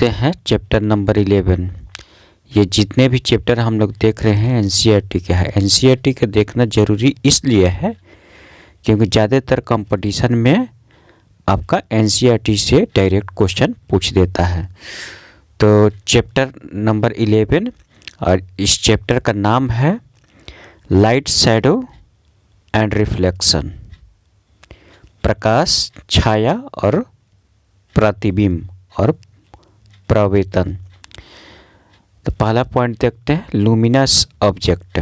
करते हैं chapter number 11। ये जितने भी चैप्टर हम लोग देख रहे हैं एनसीईआरटी के है। एनसीईआरटी का देखना ज़रूरी इसलिए है क्योंकि ज़्यादातर कंपटीशन में आपका एनसीईआरटी से डायरेक्ट क्वेश्चन पूछ देता है। तो चैप्टर नंबर 11 और इस चैप्टर का नाम है लाइट शैडो एंड रिफ्लेक्शन, प्रकाश, छाया और प्रतिबिंब और प्रवेतन। तो पहला पॉइंट देखते हैं लुमिनस ऑब्जेक्ट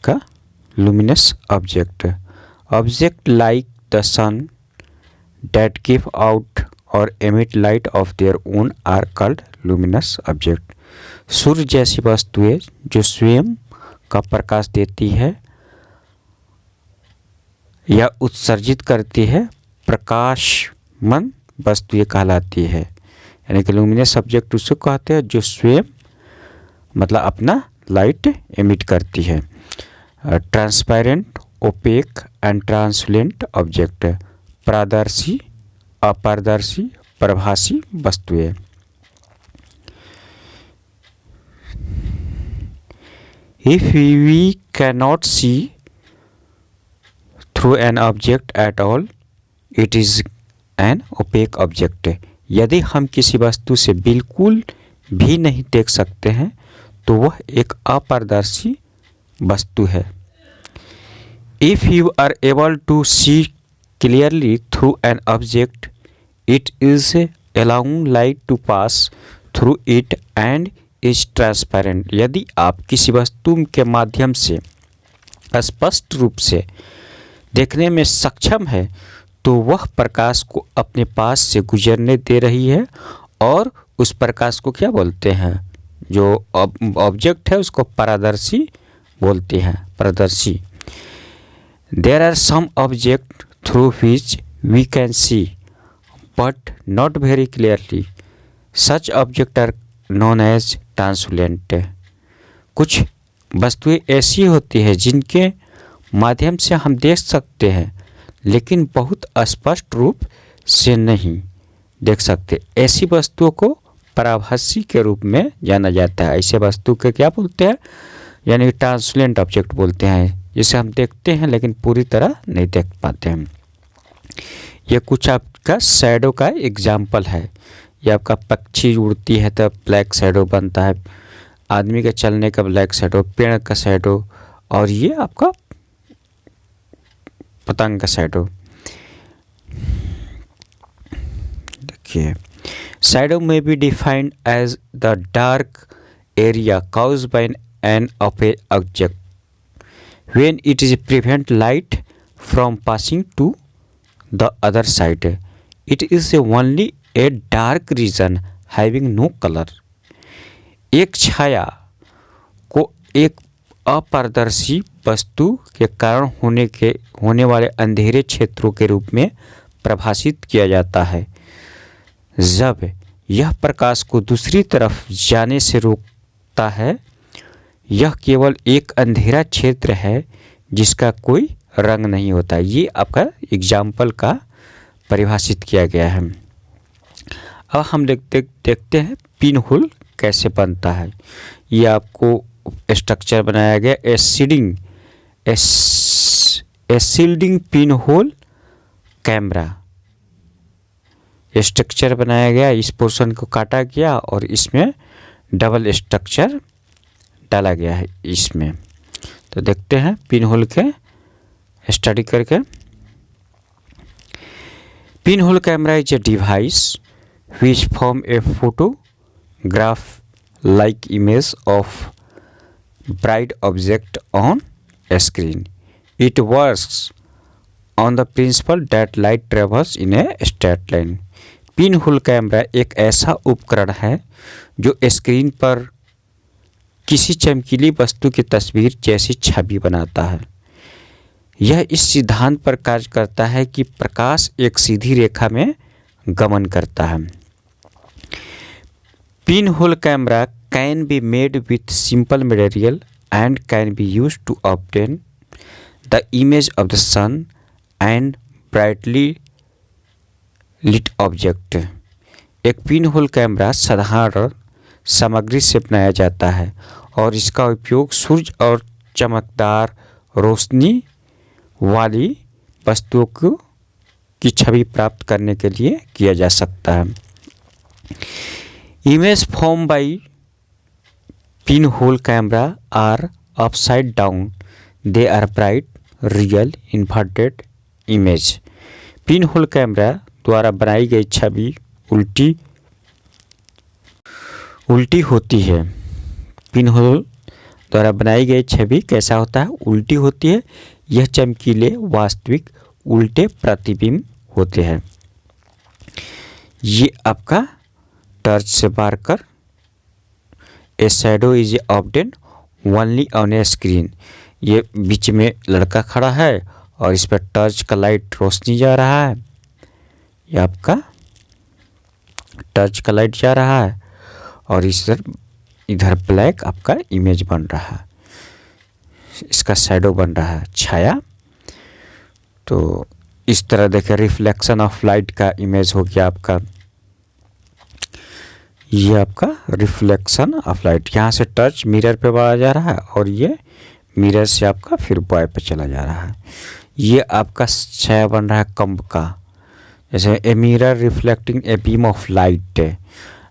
का। Luminous object like the sun that give out or emit light of their own are called luminous object। सूर्य जैसी वस्तुएं जो स्वयं का प्रकाश देती है या उत्सर्जित करती है प्रकाशमान वस्तुएं कहलाती है। यानी कि लुमिनस ऑब्जेक्ट उसको कहते हैं जो स्वयं मतलब अपना लाइट एमिट करती है। ट्रांसपेरेंट, ओपेक एंड ट्रांसलेंट ऑब्जेक्ट, पारदर्शी, अपारदर्शी, प्रभासी वस्तुएं। If we cannot see through an object at all, it is an opaque object। यदि हम किसी वस्तु से बिल्कुल भी नहीं देख सकते हैं तो वह एक अपारदर्शी वस्तु है। If you are able to see clearly through an object, it is allowing light to pass through it and is transparent। यदि आप किसी वस्तु के माध्यम से स्पष्ट रूप से देखने में सक्षम है तो वह प्रकाश को अपने पास से गुजरने दे रही है और उस प्रकाश को क्या बोलते हैं, जो ऑब्जेक्ट है उसको पारदर्शी बोलते हैं, पारदर्शी। There are some objects through which we can see but not very clearly। Such objects are known as translucent। कुछ वस्तुएं ऐसी होती हैं जिनके माध्यम से हम देख सकते हैं लेकिन बहुत स्पष्ट रूप से नहीं देख सकते। ऐसी वस्तुओं को पराभासी के रूप में जाना जाता है। ऐसे वस्तु के क्या बोलते हैं, यानी ट्रांसलेंट ऑब्जेक्ट बोलते हैं, जिसे हम देखते हैं लेकिन पूरी तरह नहीं देख पाते हैं। ये कुछ आपका शैडो का एग्जाम्पल है। ये आपका पक्षी उड़ती है तो ब्लैक शैडो बनता है, आदमी के चलने का ब्लैक शैडो, पेड़ का शैडो, और ये आपका पतंग का शैडो। देखिए, शैडो में be defined as the dark area caused by an opaque object when it is prevent light from passing to the other side। It is only a dark region having no color। एक छाया को एक अपारदर्शी वस्तु के कारण होने वाले अंधेरे क्षेत्रों के रूप में परिभाषित किया जाता है जब यह प्रकाश को दूसरी तरफ जाने से रोकता है। यह केवल एक अंधेरा क्षेत्र है जिसका कोई रंग नहीं होता। ये आपका एग्जाम्पल का परिभाषित किया गया है। अब हम देखते हैं पिन होल कैसे बनता है। ये आपको स्ट्रक्चर बनाया गया एसिल्डिंग पिन होल कैमरा। स्ट्रक्चर बनाया गया, इस पोर्शन को काटा गया और इसमें डबल स्ट्रक्चर डाला गया है इसमें। तो देखते हैं पिन होल के स्टडी करके। Pin hole camera is a device which form a photograph like image of bright object on a screen। It works on the principle that light travels in a straight line। Pin hole camera एक ऐसा उपकरण है जो screen पर किसी चमकीली वस्तु की तस्वीर जैसी छवि बनाता है। यह इस सिद्धांत पर कार्य करता है कि प्रकाश एक सीधी रेखा में गमन करता है। Pin hole camera can be made with simple material and can be used to obtain the image of the sun and brightly lit object। एक पिन होल कैमरा साधारण सामग्री से बनाया जाता है और इसका उपयोग सूर्य और चमकदार रोशनी वाली वस्तुओं की छवि प्राप्त करने के लिए किया जा सकता है। Image form by pin hole camera are upside down, they are bright real inverted image. Pin hole camera द्वारा बनाई गई छवि उल्टी होती है। पिन होल द्वारा बनाई गई छवि कैसा होता है? उल्टी होती है। यह चमकीले वास्तविक उल्टे प्रतिबिंब होते हैं। ये आपका टर्च से मारकर ए shadow is obtain only on A screen. ये बीच में लड़का खड़ा है और इस पर टर्च का लाइट रोशनी जा रहा है। ये आपका टर्च का लाइट जा रहा है और इधर ब्लैक आपका इमेज बन रहा है, इसका शैडो बन रहा है, छाया। तो इस तरह देखिए रिफ्लेक्शन ऑफ लाइट का इमेज हो गया आपका। ये आपका रिफ्लेक्शन ऑफ लाइट, यहाँ से टर्च मिरर पे बढ़ा जा रहा है और ये मिरर से आपका फिर बॉय पे चला जा रहा है। ये आपका छाया बन रहा है कम्ब का, जैसे a mirror reflecting a beam of light,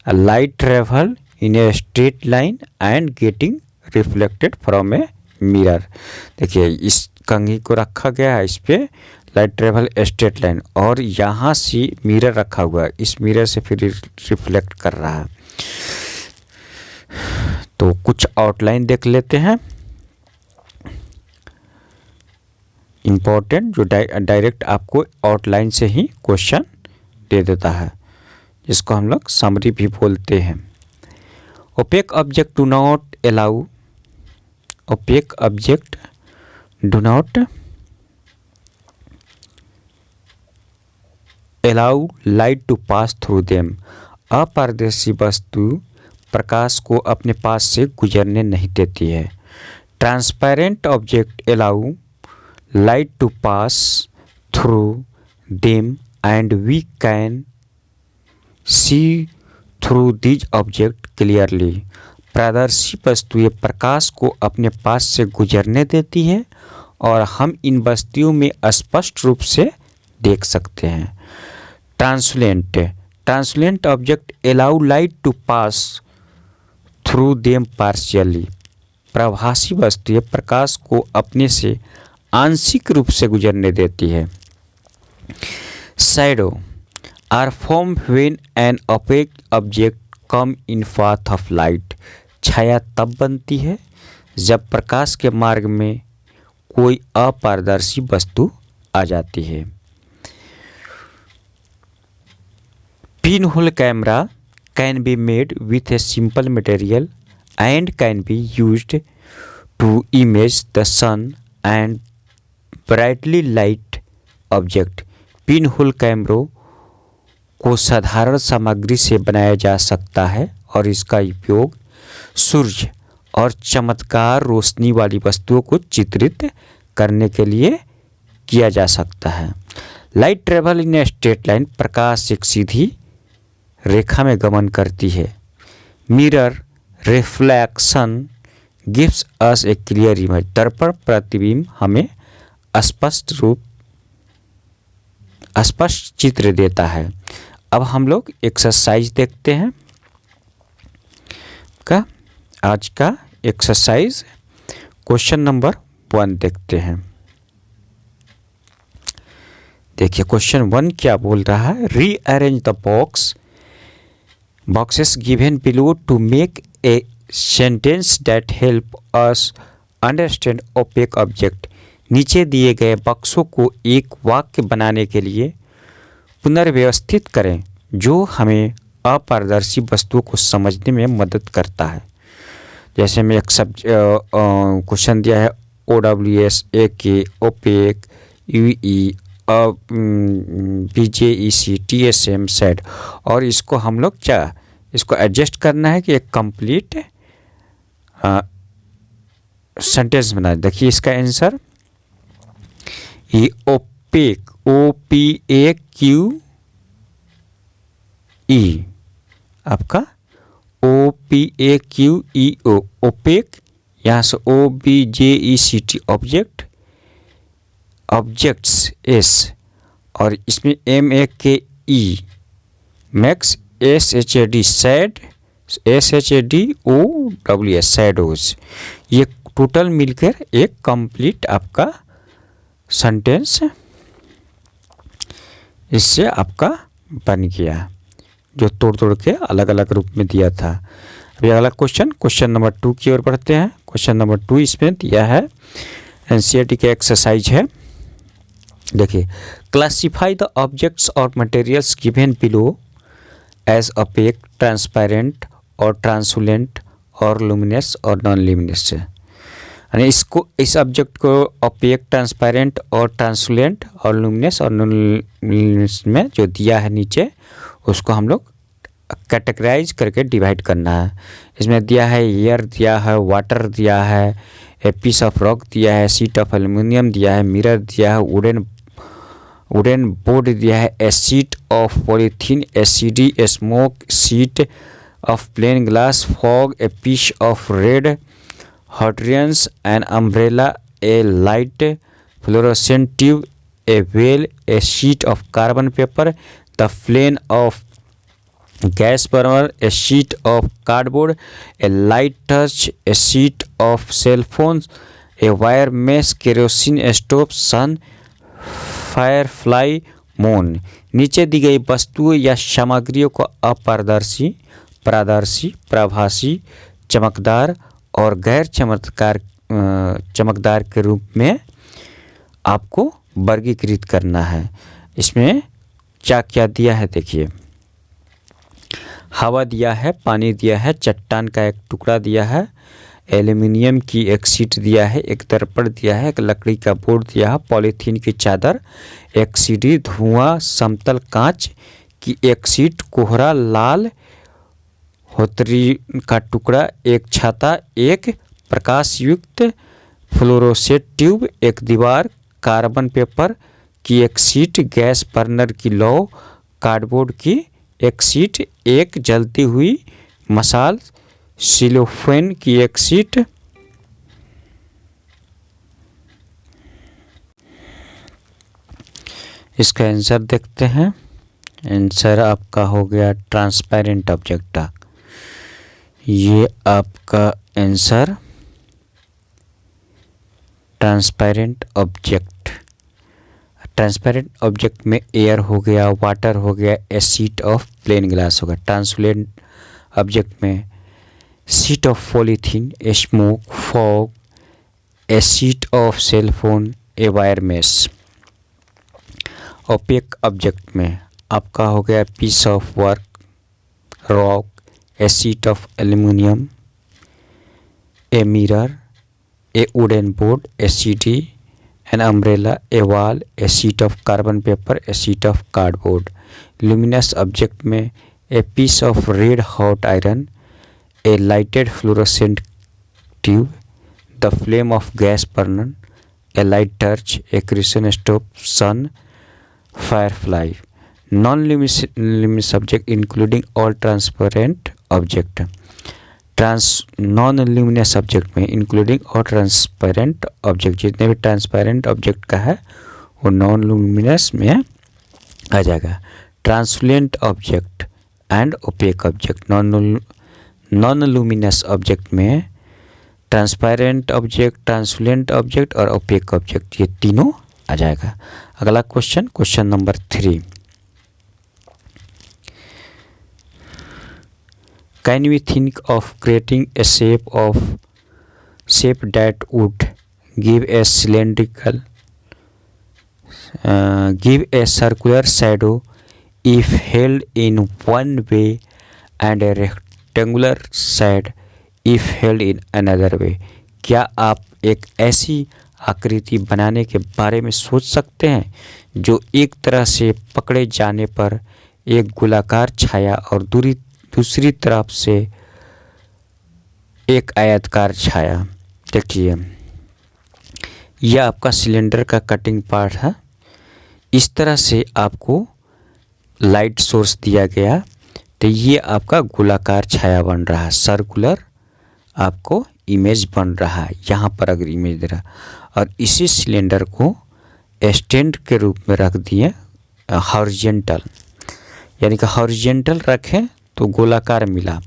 a light travel in a straight line and getting reflected from a mirror. देखिए इस कंघी को रखा गया है, इस पे लाइट ट्रेवल स्ट्रेट लाइन और यहाँ से मिरर रखा हुआ है, इस मिरर से फिर रिफ्लेक्ट कर रहा है। तो कुछ आउटलाइन देख लेते हैं इम्पोर्टेंट, जो डायरेक्ट आपको आउटलाइन से ही क्वेश्चन दे देता है, जिसको हम लोग समरी भी बोलते हैं। Opaque object do not allow, opaque object do not allow light to pass through them. अपारदर्शी वस्तु प्रकाश को अपने पास से गुजरने नहीं देती है। Transparent object allow light to pass through them and we can see through these object clearly. पारदर्शी वस्तुएं प्रकाश को अपने पास से गुजरने देती है और हम इन वस्तुओं में स्पष्ट रूप से देख सकते हैं। Translucent object allow light to pass through them partially. प्रभासी वस्तुएं प्रकाश को अपने से आंशिक रूप से गुजरने देती है। Shadow are form when an opaque object come in path of light. छाया तब बनती है जब प्रकाश के मार्ग में कोई अपारदर्शी वस्तु आ जाती है। Pin hole camera can be made with a simple material and can be used to image the sun and brightly light object. Pin hole कैमरों को साधारण सामग्री से बनाया जा सकता है और इसका उपयोग सूर्य और चमत्कार रोशनी वाली वस्तुओं को चित्रित करने के लिए किया जा सकता है। Light travel in a straight line. प्रकाश एक सीधी रेखा में गमन करती है। Mirror reflection gives us a clear image. दर्पण प्रतिबिंब हमें स्पष्ट चित्र देता है। अब हम लोग एक्सरसाइज देखते हैं आज का एक्सरसाइज क्वेश्चन नंबर 1 देखते हैं। देखिए क्वेश्चन 1 क्या बोल रहा है। Rearrange the boxes given below to make a sentence that help us understand opaque object। नीचे दिए गए बक्सों को एक वाक्य बनाने के लिए पुनर्व्यवस्थित करें जो हमें अपारदर्शी वस्तुओं को समझने में मदद करता है। जैसे में एक क्वेश्चन दिया है OWS, AK, opaque, UE, BJEC, TSM, सेड, और इसको हम लोग क्या इसको एडजस्ट करना है कि एक कंप्लीट सेंटेंस बना। देखिए इसका आंसर ये ओपेक OPAQE आपका OPAQEO ओपेक, यहाँ से OBJECT ऑब्जेक्ट, ऑब्जेक्ट्स एस, और इसमें MAKE max, SHAD sad, SHADOWS shadows. ये टोटल मिलकर एक कंप्लीट आपका सेंटेंस इससे आपका बन गया, जो तोड़ तोड़ के अलग अलग रूप में दिया था। अभी अगला क्वेश्चन नंबर 2 की ओर बढ़ते हैं। क्वेश्चन नंबर 2 इसमें दिया है, NCERT के एक्सरसाइज है। देखिए, क्लासिफाई द ऑब्जेक्ट्स और materials given below as opaque, transparent और ट्रांसलूसेंट और लुमिनस और नॉन लुमिनस। यानी इस ऑब्जेक्ट को ओपेक, ट्रांसपेरेंट और ट्रांसलूसेंट और लुमिनस और नॉन लुमिनस में जो दिया है नीचे, उसको हम लोग कैटेगराइज करके डिवाइड करना है। इसमें दिया है एयर दिया है, वाटर दिया है, ए पीस ऑफ रॉक दिया है, शीट ऑफ एल्युमिनियम दिया है, मिरर दिया है, वुडन बोर्ड दिया है, a sheet of polythene, a CD, a smoke sheet of plane glass, fog, a piece of red hot irons, an umbrella, a light fluorescent tube, a well, a sheet of carbon paper, the flame of gas burner, a sheet of cardboard, a light torch, a sheet of cell phone, a wire mesh, kerosene stove, sun, firefly, moon. नीचे दी गई वस्तुओं या सामग्रियों को अपारदर्शी, पारदर्शी, प्रभासी, चमकदार और गैर चमकदार के रूप में आपको वर्गीकृत करना है। इसमें क्या क्या दिया है देखिए, हवा दिया है, पानी दिया है, चट्टान का एक टुकड़ा दिया है, एल्युमिनियम की एक शीट दिया है, एक दर्पण दिया है, एक लकड़ी का बोर्ड दिया है, पॉलीथीन की चादर, एक सीढ़ी, धुआं, समतल कांच की एक शीट, कोहरा, लाल होतरी का टुकड़ा, एक छाता, एक प्रकाशयुक्त फ्लोरोसेंट ट्यूब, एक दीवार, कार्बन पेपर की एक शीट, गैस बर्नर की लौ, कार्डबोर्ड की एक शीट, एक जलती हुई मशाल, सिलोफेन की एक शीट। इसका आंसर देखते हैं। आंसर आपका हो गया ट्रांसपेरेंट ऑब्जेक्ट। ये आपका answer transparent object. Transparent object में एयर हो गया, वाटर हो गया, a sheet of plane glass होगा। ट्रांसपेरेंट ऑब्जेक्ट में sheet of polythene, a smoke, fog, a sheet of cell phone, a wire mesh. Opaque object में आपका हो गया piece of work, rock, a sheet of aluminium, a mirror, a wooden board, a CD, an umbrella, a wall, a sheet of carbon paper, A sheet of cardboard. Luminous object में a piece of red hot iron, a lighted fluorescent tube, the flame of gas burner, a light torch, a kerosene stove, sun, firefly. Non luminous object including all transparent object. नॉन luminous object में including और transparent object, जितने भी transparent object का है वो non luminous में आ जाएगा। Translucent object and opaque object. नॉन लुमिनस ऑब्जेक्ट में ट्रांसपेरेंट ऑब्जेक्ट, ट्रांसलूसेंट ऑब्जेक्ट और ओपेक ऑब्जेक्ट, ये तीनों आ जाएगा। अगला question number 3। Can we think of creating a shape that would give a circular shadow if held in one way and a rectangular shade if held in another way? क्या आप एक ऐसी आकृति बनाने के बारे में सोच सकते हैं जो एक तरह से पकड़े जाने पर एक गोलाकार छाया और दूसरी तरफ से एक आयताकार छाया। देखिए, यह आपका सिलेंडर का कटिंग पार्ट है। इस तरह से आपको लाइट सोर्स दिया गया, तो ये आपका गोलाकार छाया बन रहा है, सर्कुलर आपको इमेज बन रहा है। यहाँ पर अगर इमेज दे रहा है और इसी सिलेंडर को स्टैंड के रूप में रख दिए हॉरिजॉन्टल, यानी कि हॉरिजॉन्टल रखें तो गोलाकार मिला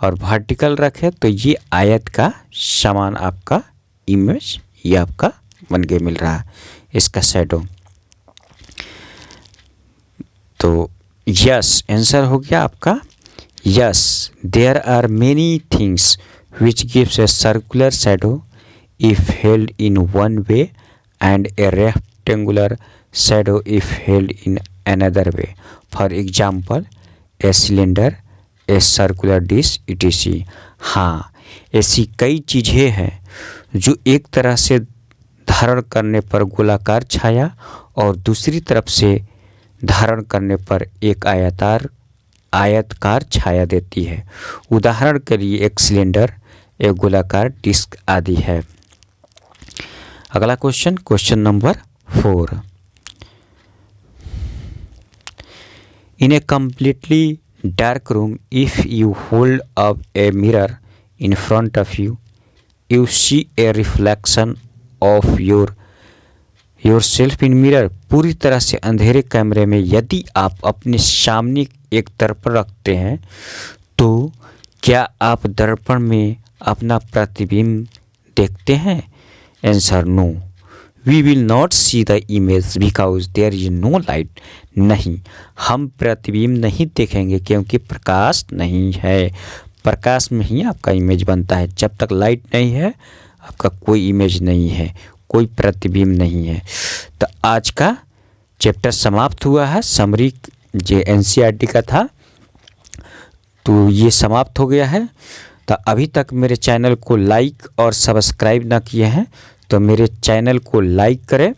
और वर्टिकल रखें तो ये आयत का समान आपका इमेज ये आपका बन के मिल रहा है, इसका शैडो। तो यस आंसर हो गया आपका yes, there are many things which gives a circular shadow if held in one way and a rectangular shadow if held in another way. For example, a cylinder, a circular dish etc. हाँ, ऐसी कई चीज़ें हैं जो एक तरह से धारण करने पर गोलाकार छाया और दूसरी तरफ से धारण करने पर एक आयतकार छाया देती है। उदाहरण के लिए एक सिलेंडर, एक गोलाकार डिस्क आदि है। अगला question number 4। In a completely dark room if you hold up a mirror in front of you, you see a reflection of yourself in mirror. पूरी तरह से अंधेरे कैमरे में यदि आप अपने सामने एक दर्पण रखते हैं तो क्या आप दर्पण में अपना प्रतिबिंब देखते हैं? Answer no, we will not see the image because there is no light. नहीं, हम प्रतिबिंब नहीं देखेंगे क्योंकि प्रकाश नहीं है। प्रकाश में ही आपका इमेज बनता है, जब तक लाइट नहीं है आपका कोई इमेज नहीं है, कोई प्रतिबिंब नहीं है। तो आज का चैप्टर समाप्त हुआ है, समरी जो एनसीईआरटी का था तो ये समाप्त हो गया है। तो अभी तक मेरे चैनल को लाइक और सब्सक्राइब ना किए हैं तो मेरे चैनल को लाइक करें,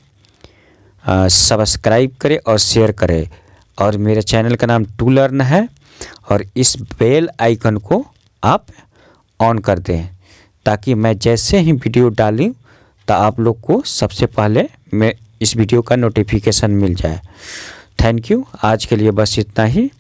सब्सक्राइब करें और शेयर करें। और मेरे चैनल का नाम टू लर्न है और इस बेल आइकन को आप ऑन कर दें ताकि मैं जैसे ही वीडियो डालूं तो आप लोग को सबसे पहले मैं इस वीडियो का नोटिफिकेशन मिल जाए। थैंक यू, आज के लिए बस इतना ही।